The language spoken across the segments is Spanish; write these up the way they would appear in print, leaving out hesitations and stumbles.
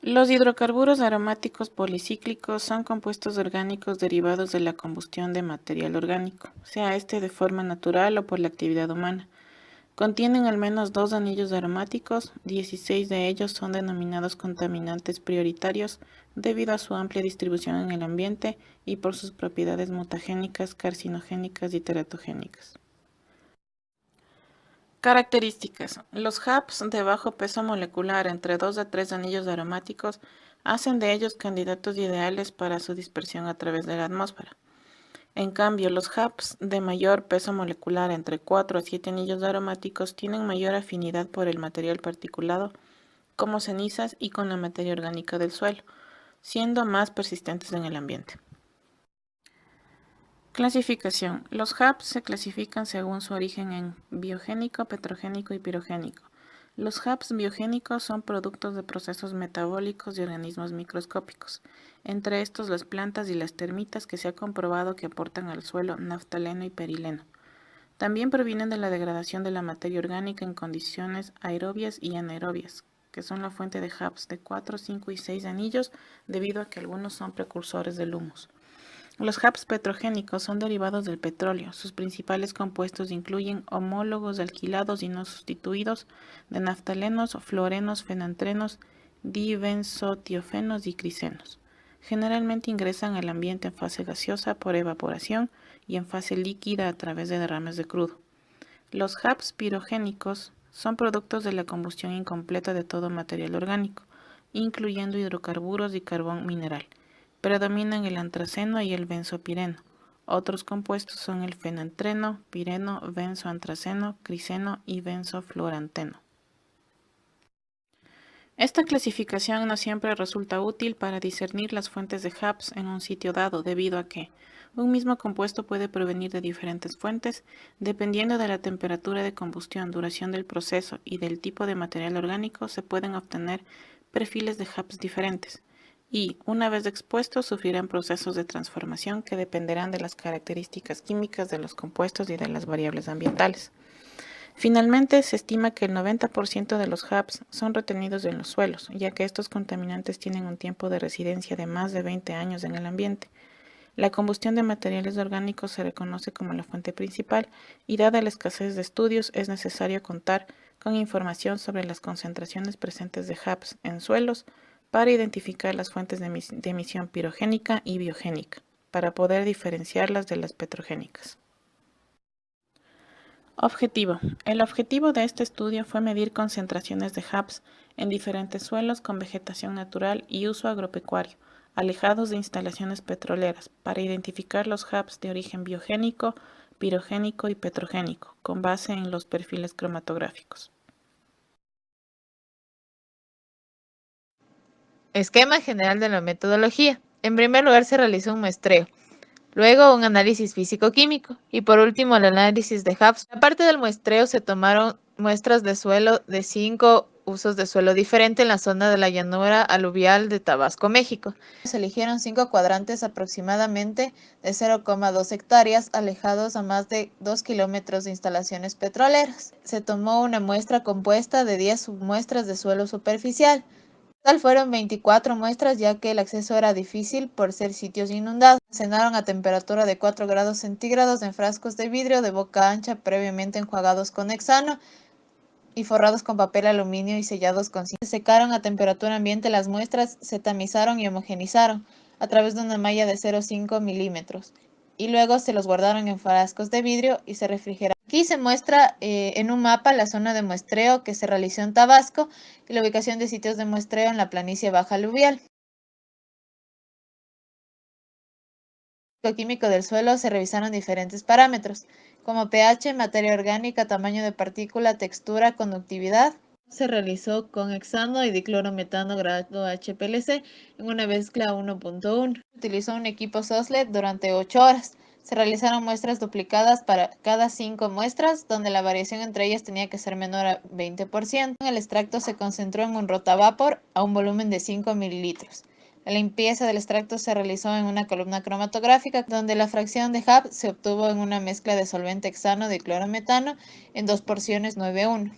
Los hidrocarburos aromáticos policíclicos son compuestos orgánicos derivados de la combustión de material orgánico, sea este de forma natural o por la actividad humana. Contienen al menos dos anillos aromáticos, 16 de ellos son denominados contaminantes prioritarios debido a su amplia distribución en el ambiente y por sus propiedades mutagénicas, carcinogénicas y teratogénicas. Características. Los HAPs de bajo peso molecular entre 2 a 3 anillos aromáticos hacen de ellos candidatos ideales para su dispersión a través de la atmósfera. En cambio, los HAPs de mayor peso molecular entre 4 a 7 anillos aromáticos tienen mayor afinidad por el material particulado, como cenizas y con la materia orgánica del suelo, siendo más persistentes en el ambiente. Clasificación. Los HAPs se clasifican según su origen en biogénico, petrogénico y pirogénico. Los HAPs biogénicos son productos de procesos metabólicos de organismos microscópicos, entre estos las plantas y las termitas que se ha comprobado que aportan al suelo naftaleno y perileno. También provienen de la degradación de la materia orgánica en condiciones aerobias y anaerobias, que son la fuente de HAPs de 4, 5 y 6 anillos debido a que algunos son precursores del humus. Los HAPs petrogénicos son derivados del petróleo. Sus principales compuestos incluyen homólogos alquilados y no sustituidos de naftalenos, fluorenos, fenantrenos, dibenzotiofenos y crisenos. Generalmente ingresan al ambiente en fase gaseosa por evaporación y en fase líquida a través de derrames de crudo. Los HAPs pirogénicos son productos de la combustión incompleta de todo material orgánico, incluyendo hidrocarburos y carbón mineral. Predominan el antraceno y el benzopireno. Otros compuestos son el fenantreno, pireno, benzoantraceno, criseno y benzofluoranteno. Esta clasificación no siempre resulta útil para discernir las fuentes de HAPs en un sitio dado, debido a que un mismo compuesto puede provenir de diferentes fuentes, dependiendo de la temperatura de combustión, duración del proceso y del tipo de material orgánico, se pueden obtener perfiles de HAPs diferentes y, una vez expuestos, sufrirán procesos de transformación que dependerán de las características químicas de los compuestos y de las variables ambientales. Finalmente, se estima que el 90% de los HAPs son retenidos en los suelos, ya que estos contaminantes tienen un tiempo de residencia de más de 20 años en el ambiente. La combustión de materiales orgánicos se reconoce como la fuente principal y dada la escasez de estudios es necesario contar con información sobre las concentraciones presentes de HAPs en suelos para identificar las fuentes de emisión pirogénica y biogénica, para poder diferenciarlas de las petrogénicas. Objetivo. El objetivo de este estudio fue medir concentraciones de HAPs en diferentes suelos con vegetación natural y uso agropecuario, alejados de instalaciones petroleras, para identificar los HAPs de origen biogénico, pirogénico y petrogénico, con base en los perfiles cromatográficos. Esquema general de la metodología. En primer lugar se realizó un muestreo, luego un análisis físico-químico y por último el análisis de HAPs. Aparte del muestreo se tomaron muestras de suelo de 5 usos de suelo diferente en la zona de la llanura aluvial de Tabasco, México. Se eligieron 5 cuadrantes aproximadamente de 0,2 hectáreas alejados a más de 2 kilómetros de instalaciones petroleras. Se tomó una muestra compuesta de 10 submuestras de suelo superficial. Total fueron 24 muestras ya que el acceso era difícil por ser sitios inundados. Se almacenaron a temperatura de 4 grados centígrados en frascos de vidrio de boca ancha previamente enjuagados con hexano y forrados con papel aluminio y sellados con cinta. Se secaron a temperatura ambiente las muestras, se tamizaron y homogenizaron a través de una malla de 0,5 milímetros y luego se los guardaron en frascos de vidrio y se refrigeraron. Aquí se muestra en un mapa la zona de muestreo que se realizó en Tabasco y la ubicación de sitios de muestreo en la planicie baja aluvial. En el químico del suelo se revisaron diferentes parámetros, como pH, materia orgánica, tamaño de partícula, textura, conductividad. Se realizó con hexano y diclorometano grado HPLC en una mezcla 1.1. Se utilizó un equipo SOSLED durante 8 horas. Se realizaron muestras duplicadas para cada 5 muestras, donde la variación entre ellas tenía que ser menor a 20%. El extracto se concentró en un rotavapor a un volumen de 5 mililitros. La limpieza del extracto se realizó en una columna cromatográfica, donde la fracción de HAP se obtuvo en una mezcla de solvente hexano de clorometano en 2 porciones 9:1.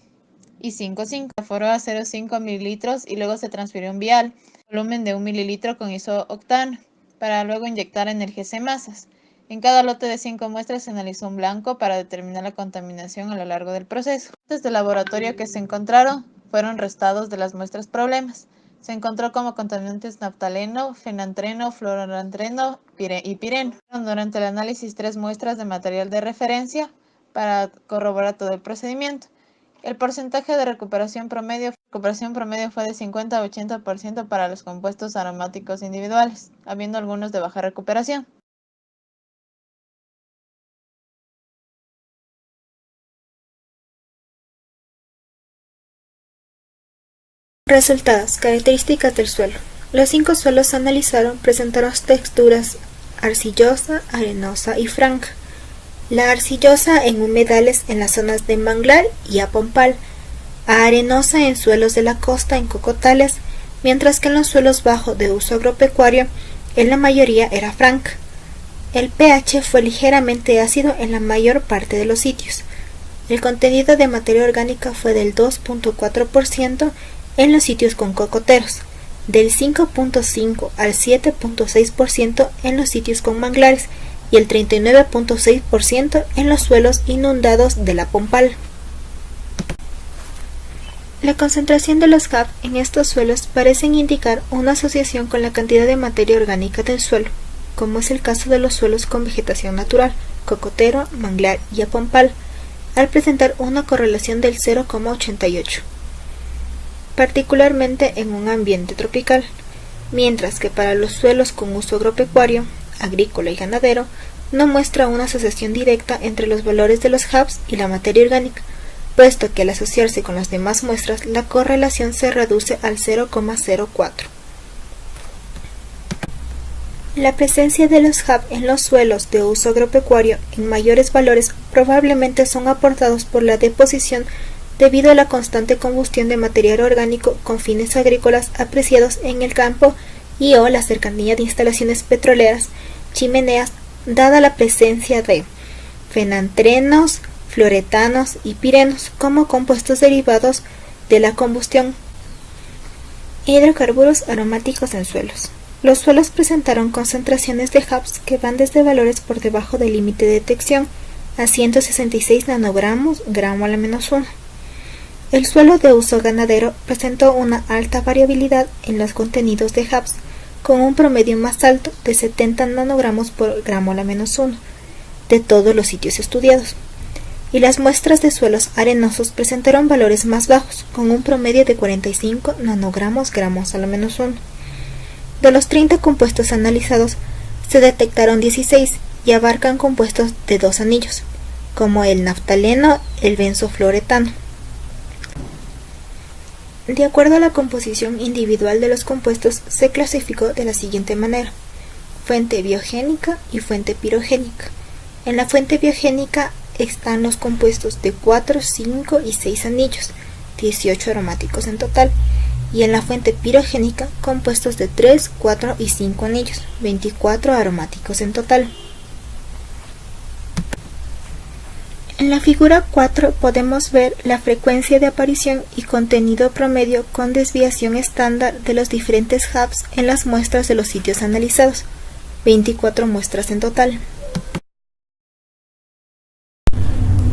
y 5,5. Se aforó a 0,5 mililitros y luego se transfirió un vial, volumen de 1 mililitro con isooctano, para luego inyectar en el GC masas. En cada lote de 5 muestras se analizó un blanco para determinar la contaminación a lo largo del proceso. Los lotes de laboratorio que se encontraron fueron restados de las muestras problemas. Se encontró como contaminantes naftaleno, fenantreno, fluorantreno y pireno. Durante el análisis 3 muestras de material de referencia para corroborar todo el procedimiento. El porcentaje de recuperación promedio fue de 50 a 80% para los compuestos aromáticos individuales, habiendo algunos de baja recuperación. Resultados. Características del suelo. Los 5 suelos analizados presentaron texturas arcillosa, arenosa y franca. La arcillosa en humedales en las zonas de manglar y apompal, arenosa en suelos de la costa en cocotales, mientras que en los suelos bajos de uso agropecuario en la mayoría era franca. El pH fue ligeramente ácido en la mayor parte de los sitios. El contenido de materia orgánica fue del 2.4% en los sitios con cocoteros, del 5.5 al 7.6% en los sitios con manglares y el 39.6% en los suelos inundados de la Pompal. La concentración de los HAP en estos suelos parecen indicar una asociación con la cantidad de materia orgánica del suelo, como es el caso de los suelos con vegetación natural, cocotero, manglar y apompal, al presentar una correlación del 0,88. Particularmente en un ambiente tropical, mientras que para los suelos con uso agropecuario, agrícola y ganadero, no muestra una asociación directa entre los valores de los HAPs y la materia orgánica, puesto que al asociarse con las demás muestras la correlación se reduce al 0,04. La presencia de los HAP en los suelos de uso agropecuario en mayores valores probablemente son aportados por la deposición debido a la constante combustión de material orgánico con fines agrícolas apreciados en el campo y o la cercanía de instalaciones petroleras, chimeneas, dada la presencia de fenantrenos, fluoretanos y pirenos como compuestos derivados de la combustión. Hidrocarburos aromáticos en suelos. Los suelos presentaron concentraciones de HAPs que van desde valores por debajo del límite de detección a 166 nanogramos gramo a la -1. El suelo de uso ganadero presentó una alta variabilidad en los contenidos de HAPs, con un promedio más alto de 70 nanogramos por gramo a la -1 de todos los sitios estudiados, y las muestras de suelos arenosos presentaron valores más bajos, con un promedio de 45 nanogramos gramos a la -1. De los 30 compuestos analizados, se detectaron 16 y abarcan compuestos de 2 anillos, como el naftaleno, el benzofluoretano. De acuerdo a la composición individual de los compuestos, se clasificó de la siguiente manera: fuente biogénica y fuente pirogénica. En la fuente biogénica están los compuestos de 4, 5 y 6 anillos, 18 aromáticos en total, y en la fuente pirogénica compuestos de 3, 4 y 5 anillos, 24 aromáticos en total. En la figura 4 podemos ver la frecuencia de aparición y contenido promedio con desviación estándar de los diferentes HAPs en las muestras de los sitios analizados, 24 muestras en total.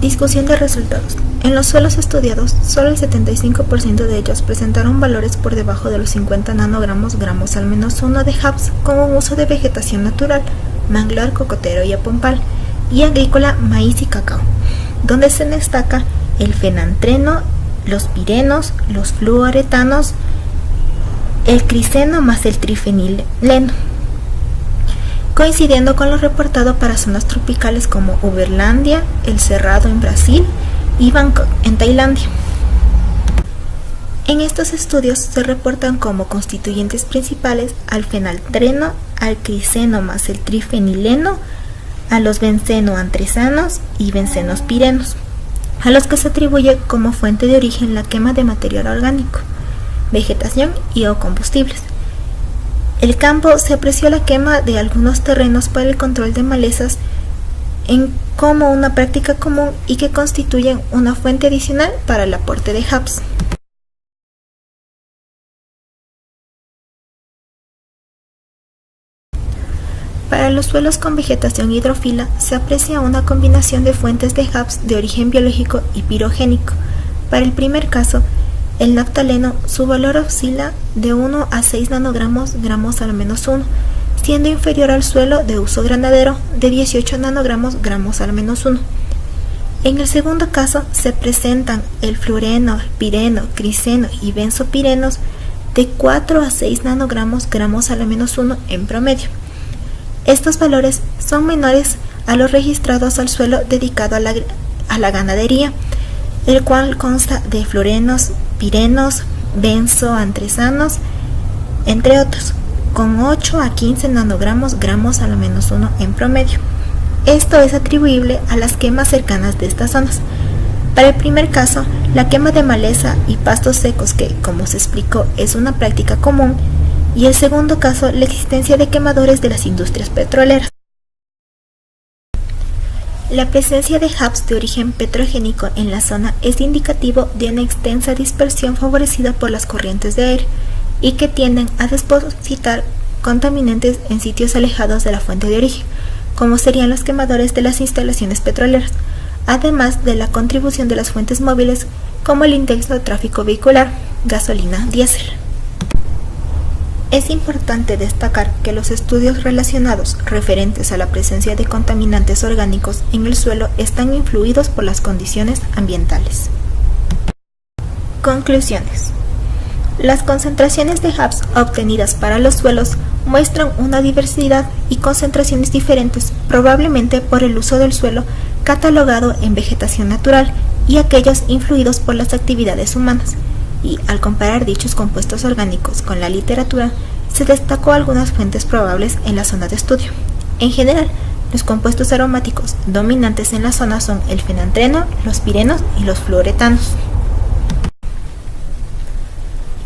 Discusión de resultados. En los suelos estudiados, solo el 75% de ellos presentaron valores por debajo de los 50 nanogramos gramos al -1 de HAPs con un uso de vegetación natural, manglar, cocotero y apompal, y agrícola, maíz y cacao, donde se destaca el fenantreno, los pirenos, los fluoretanos, el criseno más el trifenileno, coincidiendo con lo reportado para zonas tropicales como Uberlândia, El Cerrado en Brasil y Bangkok en Tailandia. En estos estudios se reportan como constituyentes principales al fenantreno, al criseno más el trifenileno, a los bencenoantresanos y bencenos pirenos, a los que se atribuye como fuente de origen la quema de material orgánico, vegetación y o combustibles. El campo se apreció la quema de algunos terrenos para el control de malezas en como una práctica común y que constituyen una fuente adicional para el aporte de HAPS. Para los suelos con vegetación hidrófila se aprecia una combinación de fuentes de HAPS de origen biológico y pirogénico. Para el primer caso, el naftaleno, su valor oscila de 1 a 6 nanogramos gramos al menos 1, siendo inferior al suelo de uso granadero de 18 nanogramos gramos al menos 1. En el segundo caso se presentan el fluoreno, pireno, criseno y benzopirenos de 4 a 6 nanogramos gramos al menos 1 en promedio. Estos valores son menores a los registrados al suelo dedicado a la ganadería, el cual consta de fluorenos, pirenos, benzoantresanos, entre otros, con 8 a 15 nanogramos gramos al menos 1 en promedio. Esto es atribuible a las quemas cercanas de estas zonas. Para el primer caso, la quema de maleza y pastos secos, que, como se explicó, es una práctica común, y el segundo caso, la existencia de quemadores de las industrias petroleras. La presencia de HAPS de origen petrogénico en la zona es indicativo de una extensa dispersión favorecida por las corrientes de aire y que tienden a depositar contaminantes en sitios alejados de la fuente de origen, como serían los quemadores de las instalaciones petroleras, además de la contribución de las fuentes móviles como el intenso tráfico vehicular, gasolina, diésel. Es importante destacar que los estudios relacionados referentes a la presencia de contaminantes orgánicos en el suelo están influidos por las condiciones ambientales. Conclusiones. Las concentraciones de HAPS obtenidas para los suelos muestran una diversidad y concentraciones diferentes, probablemente por el uso del suelo catalogado en vegetación natural y aquellos influidos por las actividades humanas. Y al comparar dichos compuestos orgánicos con la literatura, se destacó algunas fuentes probables en la zona de estudio. En general, los compuestos aromáticos dominantes en la zona son el fenantreno, los pirenos y los fluoretanos.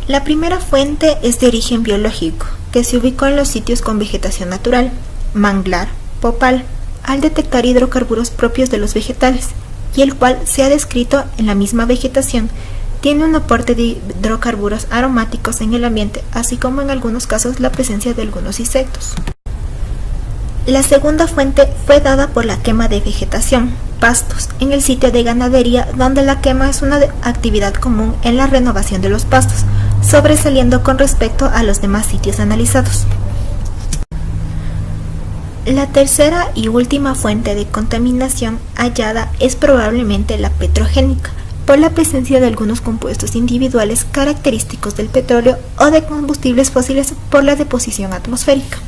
La primera fuente es de origen biológico, que se ubicó en los sitios con vegetación natural, manglar, popal, al detectar hidrocarburos propios de los vegetales, y el cual se ha descrito en la misma vegetación. Tiene un aporte de hidrocarburos aromáticos en el ambiente, así como en algunos casos la presencia de algunos insectos. La segunda fuente fue dada por la quema de vegetación, pastos, en el sitio de ganadería, donde la quema es una actividad común en la renovación de los pastos, sobresaliendo con respecto a los demás sitios analizados. La tercera y última fuente de contaminación hallada es probablemente la petrogénica, por la presencia de algunos compuestos individuales característicos del petróleo o de combustibles fósiles por la deposición atmosférica.